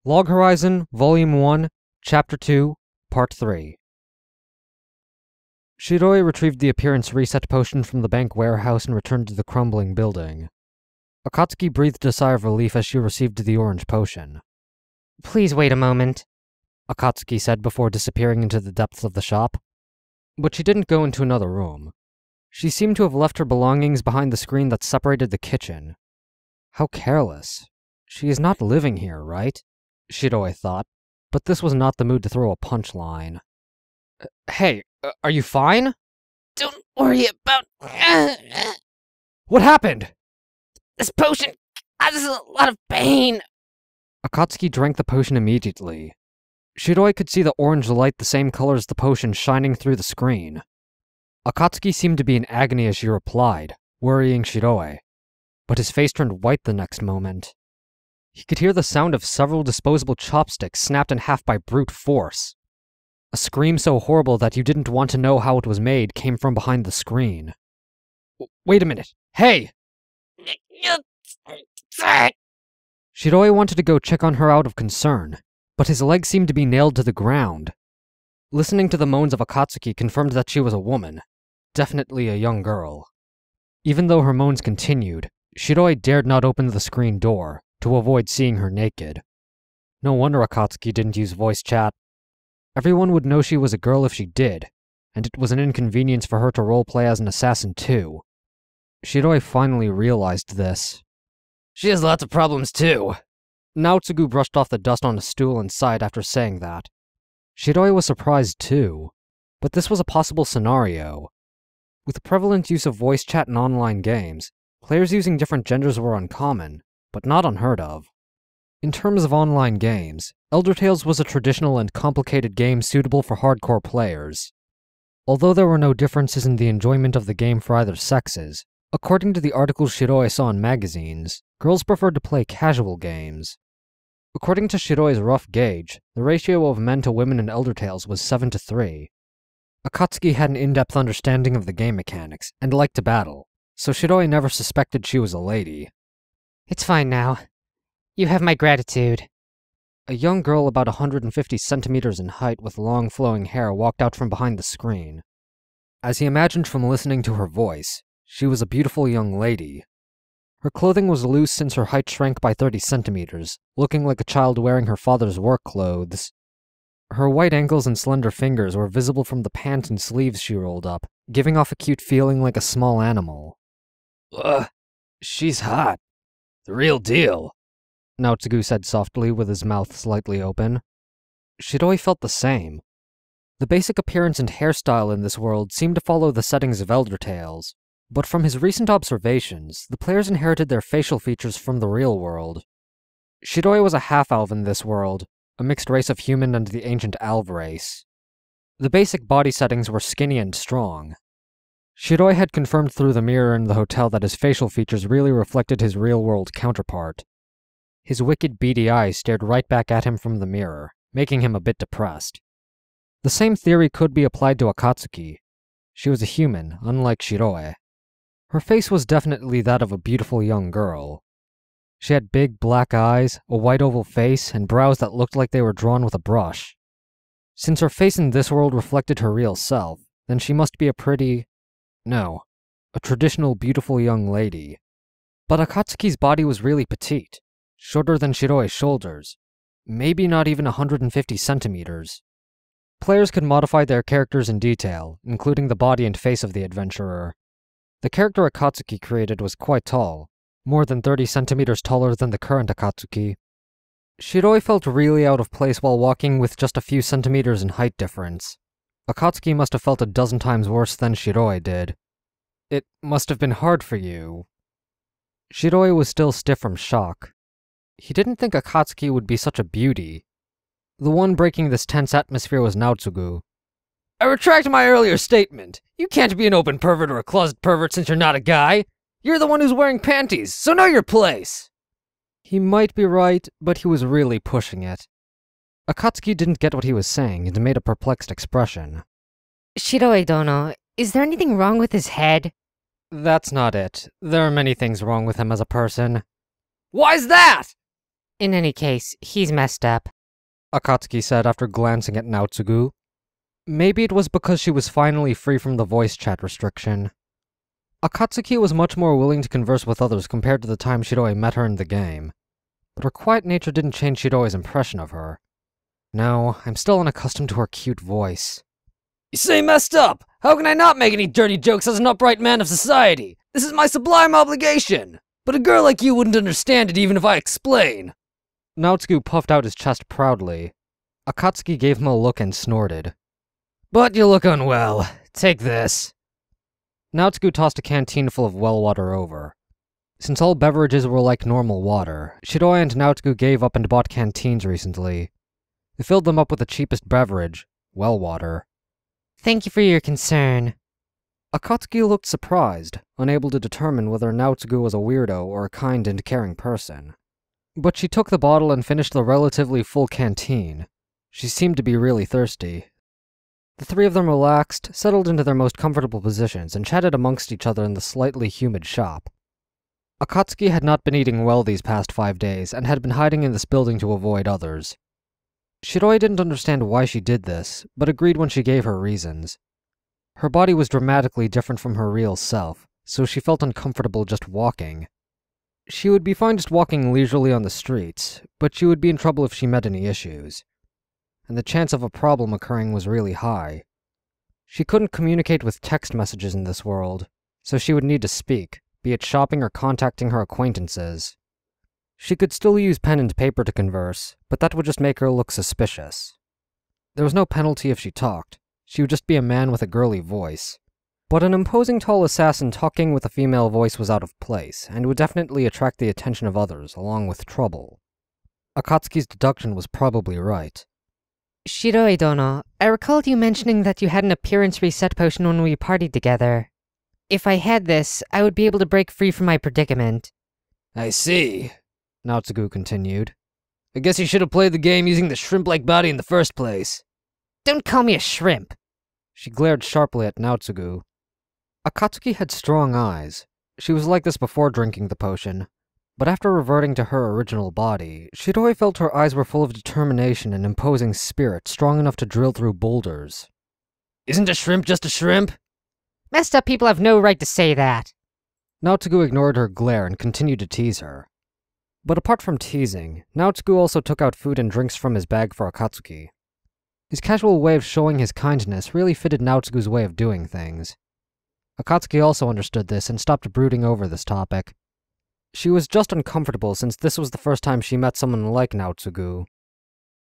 Log Horizon, Volume 1, Chapter 2, Part 3. Shiroe retrieved the appearance reset potion from the bank warehouse and returned to the crumbling building. Akatsuki breathed a sigh of relief as she received the orange potion. Please wait a moment, Akatsuki said before disappearing into the depths of the shop. But she didn't go into another room. She seemed to have left her belongings behind the screen that separated the kitchen. How careless. She is not living here, right? Shiroe thought, but this was not the mood to throw a punchline. Hey, are you fine? Don't worry about... What happened? This potion causes a lot of pain. Akatsuki drank the potion immediately. Shiroe could see the orange light the same color as the potion shining through the screen. Akatsuki seemed to be in agony as she replied, worrying Shiroe, but his face turned white the next moment. He could hear the sound of several disposable chopsticks snapped in half by brute force. A scream so horrible that you didn't want to know how it was made came from behind the screen. Wait a minute. Hey! Shiroe wanted to go check on her out of concern, but his legs seemed to be nailed to the ground. Listening to the moans of Akatsuki confirmed that she was a woman, definitely a young girl. Even though her moans continued, Shiroe dared not open the screen door, to avoid seeing her naked. No wonder Akatsuki didn't use voice chat. Everyone would know she was a girl if she did, and it was an inconvenience for her to roleplay as an assassin too. Shiroe finally realized this. She has lots of problems too. Naotsugu brushed off the dust on a stool and sighed after saying that. Shiroe was surprised too, but this was a possible scenario. With the prevalent use of voice chat in online games, players using different genders were uncommon, but not unheard of. In terms of online games, Elder Tales was a traditional and complicated game suitable for hardcore players. Although there were no differences in the enjoyment of the game for either sexes, according to the articles Shiroe saw in magazines, girls preferred to play casual games. According to Shiroe's rough gauge, the ratio of men to women in Elder Tales was 7-3. Akatsuki had an in-depth understanding of the game mechanics, and liked to battle, so Shiroe never suspected she was a lady. It's fine now. You have my gratitude. A young girl about 150 centimeters in height with long flowing hair walked out from behind the screen. As he imagined from listening to her voice, she was a beautiful young lady. Her clothing was loose since her height shrank by 30 centimeters, looking like a child wearing her father's work clothes. Her white ankles and slender fingers were visible from the pants and sleeves she rolled up, giving off a cute feeling like a small animal. She's hot. The real deal, Naotsugu said softly with his mouth slightly open. Shiroe felt the same. The basic appearance and hairstyle in this world seemed to follow the settings of Elder Tales, but from his recent observations, the players inherited their facial features from the real world. Shiroe was a half-elf in this world, a mixed race of human and the ancient Alv race. The basic body settings were skinny and strong. Shiroe had confirmed through the mirror in the hotel that his facial features really reflected his real-world counterpart. His wicked, beady eyes stared right back at him from the mirror, making him a bit depressed. The same theory could be applied to Akatsuki. She was a human, unlike Shiroe. Her face was definitely that of a beautiful young girl. She had big black eyes, a white oval face, and brows that looked like they were drawn with a brush. Since her face in this world reflected her real self, then she must be a traditional beautiful young lady. But Akatsuki's body was really petite, shorter than Shiroe's shoulders, maybe not even 150 centimeters. Players could modify their characters in detail, including the body and face of the adventurer. The character Akatsuki created was quite tall, more than 30 centimeters taller than the current Akatsuki. Shiroe felt really out of place while walking with just a few centimeters in height difference. Akatsuki must have felt a dozen times worse than Shiroe did. It must have been hard for you. Shiroe was still stiff from shock. He didn't think Akatsuki would be such a beauty. The one breaking this tense atmosphere was Naotsugu. I retract my earlier statement. You can't be an open pervert or a closet pervert since you're not a guy. You're the one who's wearing panties, so know your place. He might be right, but he was really pushing it. Akatsuki didn't get what he was saying and made a perplexed expression. Shiroe-dono, is there anything wrong with his head? That's not it. There are many things wrong with him as a person. Why's that? In any case, he's messed up. Akatsuki said after glancing at Naotsugu. Maybe it was because she was finally free from the voice chat restriction. Akatsuki was much more willing to converse with others compared to the time Shiroe met her in the game, but her quiet nature didn't change Shiroe's impression of her. No, I'm still unaccustomed to her cute voice. You say messed up! How can I not make any dirty jokes as an upright man of society? This is my sublime obligation! But a girl like you wouldn't understand it even if I explain! Naotsugu puffed out his chest proudly. Akatsuki gave him a look and snorted. But you look unwell. Take this. Naotsugu tossed a canteen full of well water over. Since all beverages were like normal water, Shiroe and Naotsugu gave up and bought canteens recently. They filled them up with the cheapest beverage, well water. Thank you for your concern. Akatsuki looked surprised, unable to determine whether Naotsugu was a weirdo or a kind and caring person. But she took the bottle and finished the relatively full canteen. She seemed to be really thirsty. The three of them relaxed, settled into their most comfortable positions, and chatted amongst each other in the slightly humid shop. Akatsuki had not been eating well these past 5 days, and had been hiding in this building to avoid others. Shiroe didn't understand why she did this, but agreed when she gave her reasons. Her body was dramatically different from her real self, so she felt uncomfortable just walking. She would be fine just walking leisurely on the streets, but she would be in trouble if she met any issues. And the chance of a problem occurring was really high. She couldn't communicate with text messages in this world, so she would need to speak, be it shopping or contacting her acquaintances. She could still use pen and paper to converse, but that would just make her look suspicious. There was no penalty if she talked. She would just be a man with a girly voice. But an imposing tall assassin talking with a female voice was out of place, and would definitely attract the attention of others, along with trouble. Akatsuki's deduction was probably right. Shiroe dono, I recalled you mentioning that you had an appearance reset potion when we partied together. If I had this, I would be able to break free from my predicament. I see, Naotsugu continued. I guess you should have played the game using the shrimp-like body in the first place. Don't call me a shrimp! She glared sharply at Naotsugu. Akatsuki had strong eyes. She was like this before drinking the potion. But after reverting to her original body, Shiroe felt her eyes were full of determination and imposing spirit strong enough to drill through boulders. Isn't a shrimp just a shrimp? Messed up people have no right to say that. Naotsugu ignored her glare and continued to tease her. But apart from teasing, Naotsugu also took out food and drinks from his bag for Akatsuki. His casual way of showing his kindness really fitted Naotsugu's way of doing things. Akatsuki also understood this and stopped brooding over this topic. She was just uncomfortable since this was the first time she met someone like Naotsugu.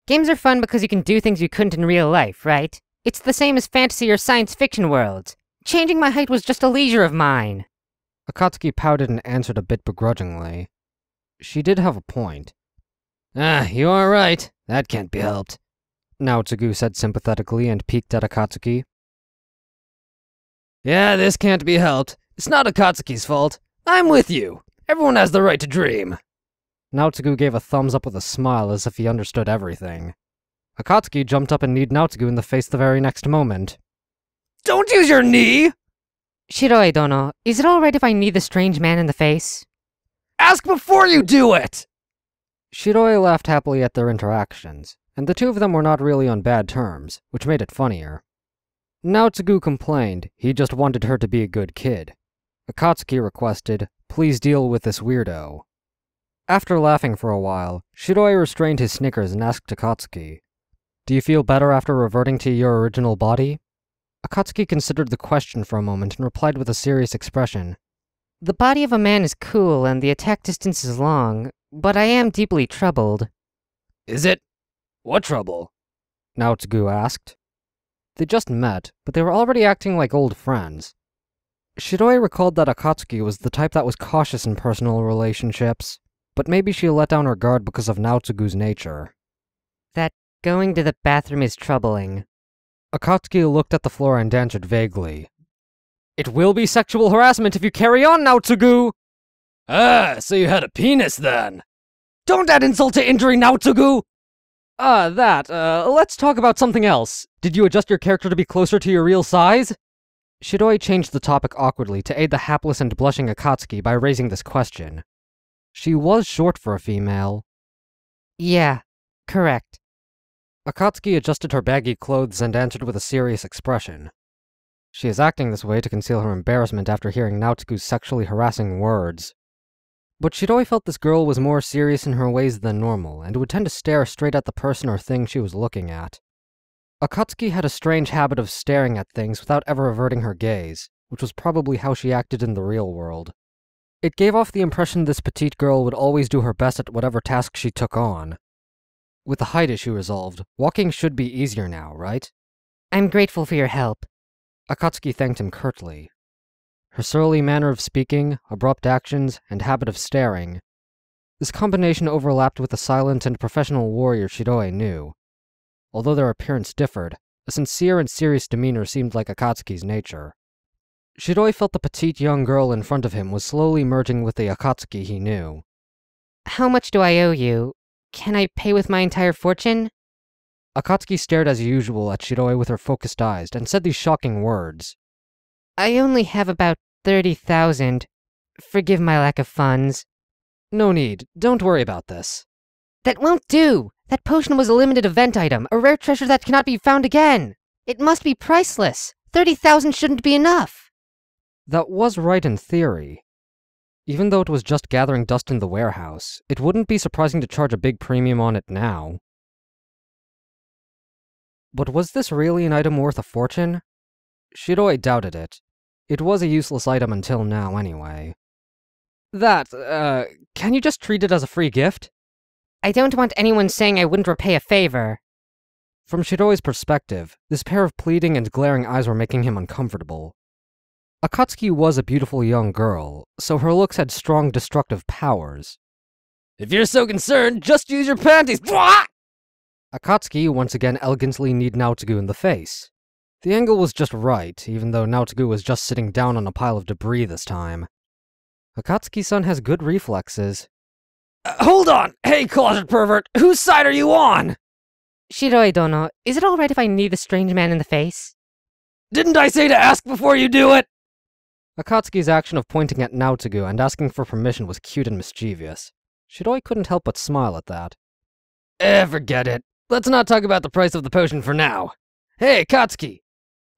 Games are fun because you can do things you couldn't in real life, right? It's the same as fantasy or science fiction worlds. Changing my height was just a leisure of mine. Akatsuki pouted and answered a bit begrudgingly. She did have a point. You are right. That can't be helped. Naotsugu said sympathetically and peeked at Akatsuki. Yeah, this can't be helped. It's not Akatsuki's fault. I'm with you. Everyone has the right to dream. Naotsugu gave a thumbs up with a smile as if he understood everything. Akatsuki jumped up and kneed Naotsugu in the face the very next moment. Don't use your knee! Shiroe dono, is it alright if I knee the strange man in the face? Ask before you do it! Shiroe laughed happily at their interactions, and the two of them were not really on bad terms, which made it funnier. Naotsugu complained he just wanted her to be a good kid. Akatsuki requested, please deal with this weirdo. After laughing for a while, Shiroe restrained his snickers and asked Akatsuki, do you feel better after reverting to your original body? Akatsuki considered the question for a moment and replied with a serious expression. The body of a man is cool and the attack distance is long, but I am deeply troubled. Is it? What trouble? Naotsugu asked. They just met, but they were already acting like old friends. Shiroe recalled that Akatsuki was the type that was cautious in personal relationships, but maybe she let down her guard because of Naotsugu's nature. That going to the bathroom is troubling. Akatsuki looked at the floor and answered vaguely. It will be sexual harassment if you carry on, Naotsugu! So you had a penis then? Don't add insult to injury, Naotsugu! Let's talk about something else. Did you adjust your character to be closer to your real size? Shiroe changed the topic awkwardly to aid the hapless and blushing Akatsuki by raising this question. She was short for a female. Yeah, correct. Akatsuki adjusted her baggy clothes and answered with a serious expression. She is acting this way to conceal her embarrassment after hearing Naotsugu's sexually harassing words. But Shiroe felt this girl was more serious in her ways than normal, and would tend to stare straight at the person or thing she was looking at. Akatsuki had a strange habit of staring at things without ever averting her gaze, which was probably how she acted in the real world. It gave off the impression this petite girl would always do her best at whatever task she took on. With the height issue resolved, walking should be easier now, right? I'm grateful for your help. Akatsuki thanked him curtly. Her surly manner of speaking, abrupt actions, and habit of staring. This combination overlapped with the silent and professional warrior Shiroe knew. Although their appearance differed, a sincere and serious demeanor seemed like Akatsuki's nature. Shiroe felt the petite young girl in front of him was slowly merging with the Akatsuki he knew. How much do I owe you? Can I pay with my entire fortune? Akatsuki stared as usual at Shiroe with her focused eyes and said these shocking words. I only have about 30,000. Forgive my lack of funds. No need. Don't worry about this. That won't do! That potion was a limited event item, a rare treasure that cannot be found again! It must be priceless! 30,000 shouldn't be enough! That was right in theory. Even though it was just gathering dust in the warehouse, it wouldn't be surprising to charge a big premium on it now. But was this really an item worth a fortune? Shiroe doubted it. It was a useless item until now, anyway. Can you just treat it as a free gift? I don't want anyone saying I wouldn't repay a favor. From Shiroe's perspective, this pair of pleading and glaring eyes were making him uncomfortable. Akatsuki was a beautiful young girl, so her looks had strong destructive powers. If you're so concerned, just use your panties! Bwah! Akatsuki once again elegantly kneed Naotsugu in the face. The angle was just right, even though Naotsugu was just sitting down on a pile of debris this time. Akatsuki-san has good reflexes. Hold on! Hey, closet pervert! Whose side are you on? Shiroe-dono, is it alright if I knee the strange man in the face? Didn't I say to ask before you do it? Akatsuki's action of pointing at Naotsugu and asking for permission was cute and mischievous. Shiroe couldn't help but smile at that. Forget it. Let's not talk about the price of the potion for now. Hey, Akatsuki!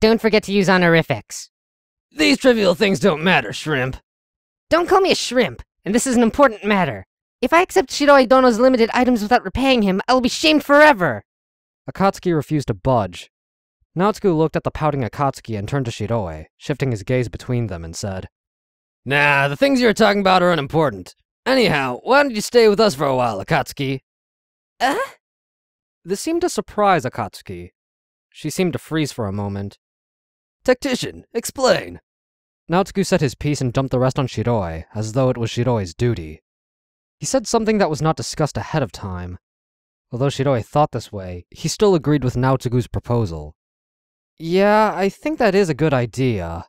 Don't forget to use honorifics. These trivial things don't matter, shrimp. Don't call me a shrimp, and this is an important matter. If I accept Shiroe-dono's limited items without repaying him, I will be shamed forever! Akatsuki refused to budge. Naotsugu looked at the pouting Akatsuki and turned to Shiroe, shifting his gaze between them and said, Nah, the things you're talking about are unimportant. Anyhow, why don't you stay with us for a while, Akatsuki? This seemed to surprise Akatsuki. She seemed to freeze for a moment. Tactician, explain. Naotsugu said his piece and dumped the rest on Shiroe, as though it was Shiroe's duty. He said something that was not discussed ahead of time. Although Shiroe thought this way, he still agreed with Naotsugu's proposal. Yeah, I think that is a good idea.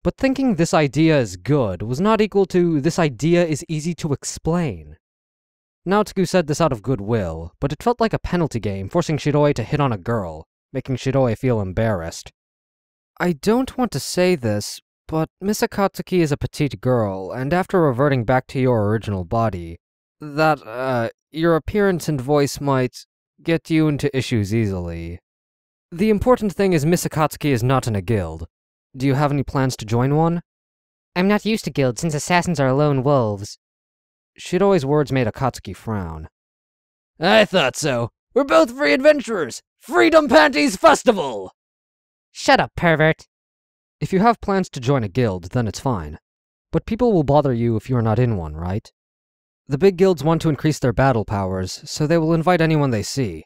But thinking this idea is good was not equal to this idea is easy to explain. Naotsugu said this out of goodwill, but it felt like a penalty game, forcing Shiroe to hit on a girl, making Shiroe feel embarrassed. I don't want to say this, but Miss Akatsuki is a petite girl, and after reverting back to your original body, your appearance and voice might get you into issues easily. The important thing is Miss Akatsuki is not in a guild. Do you have any plans to join one? I'm not used to guilds since assassins are lone wolves. Shiroe's words made Akatsuki frown. I thought so. We're both free adventurers. Freedom Panties Festival! Shut up, pervert. If you have plans to join a guild, then it's fine. But people will bother you if you are not in one, right? The big guilds want to increase their battle powers, so they will invite anyone they see.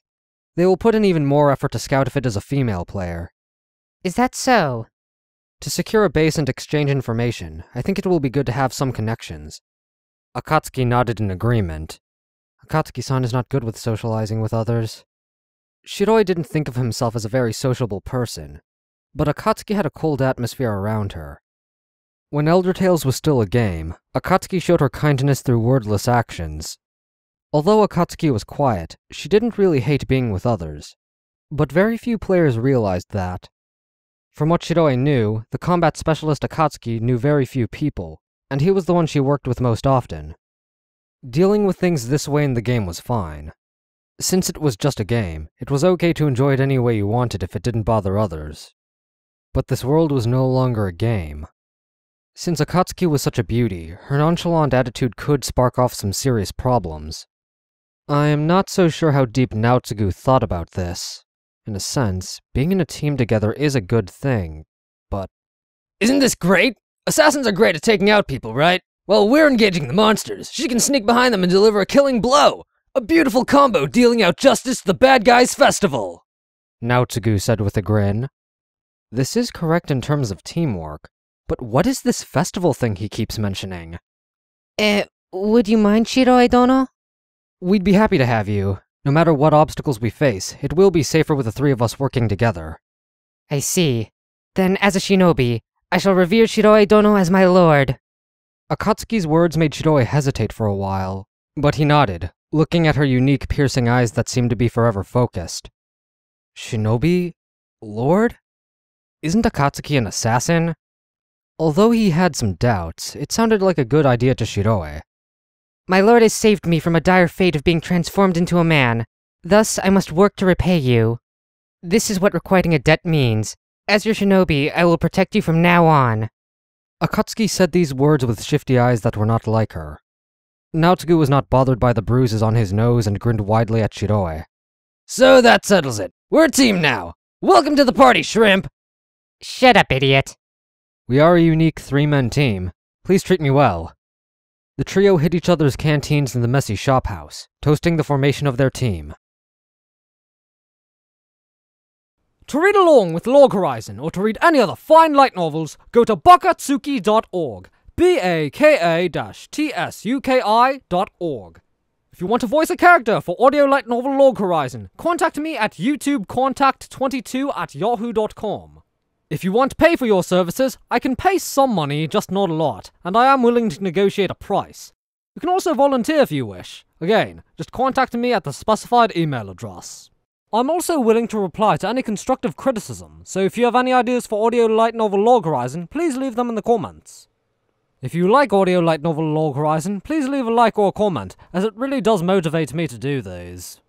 They will put in even more effort to scout if it is a female player. Is that so? To secure a base and exchange information, I think it will be good to have some connections. Akatsuki nodded in agreement. Akatsuki-san is not good with socializing with others. Shiroe didn't think of himself as a very sociable person, but Akatsuki had a cold atmosphere around her. When Elder Tales was still a game, Akatsuki showed her kindness through wordless actions. Although Akatsuki was quiet, she didn't really hate being with others. But very few players realized that. From what Shiroe knew, the combat specialist Akatsuki knew very few people, and he was the one she worked with most often. Dealing with things this way in the game was fine. Since it was just a game, it was okay to enjoy it any way you wanted if it didn't bother others. But this world was no longer a game. Since Akatsuki was such a beauty, her nonchalant attitude could spark off some serious problems. I am not so sure how deep Naotsugu thought about this. In a sense, being in a team together is a good thing, but... Isn't this great? Assassins are great at taking out people, right? Well, we're engaging the monsters. She can sneak behind them and deliver a killing blow. A beautiful combo dealing out justice to the bad guys' festival. Naotsugu said with a grin. This is correct in terms of teamwork, but what is this festival thing he keeps mentioning? Would you mind, Shiroe dono? We'd be happy to have you. No matter what obstacles we face, it will be safer with the three of us working together. I see. Then, as a shinobi, I shall revere Shiroe dono as my lord. Akatsuki's words made Shiroe hesitate for a while, but he nodded, looking at her unique piercing eyes that seemed to be forever focused. Shinobi? Lord? Isn't Akatsuki an assassin? Although he had some doubts, it sounded like a good idea to Shiroe. My lord has saved me from a dire fate of being transformed into a man. Thus, I must work to repay you. This is what requiting a debt means. As your shinobi, I will protect you from now on. Akatsuki said these words with shifty eyes that were not like her. Naotsugu was not bothered by the bruises on his nose and grinned widely at Shiroe. So that settles it. We're a team now. Welcome to the party, shrimp. Shut up, idiot. We are a unique three-man team. Please treat me well. The trio hit each other's canteens in the messy shop house, toasting the formation of their team. To read along with Log Horizon, or to read any other fine light novels, go to Baka-Tsuki.org. Baka-Tsuki.org. If you want to voice a character for audio light novel Log Horizon, contact me at youtubecontact22@yahoo.com. If you want to pay for your services, I can pay some money, just not a lot, and I am willing to negotiate a price. You can also volunteer if you wish. Again, just contact me at the specified email address. I'm also willing to reply to any constructive criticism, so if you have any ideas for audio light novel Log Horizon, please leave them in the comments. If you like audio light novel Log Horizon, please leave a like or a comment, as it really does motivate me to do these.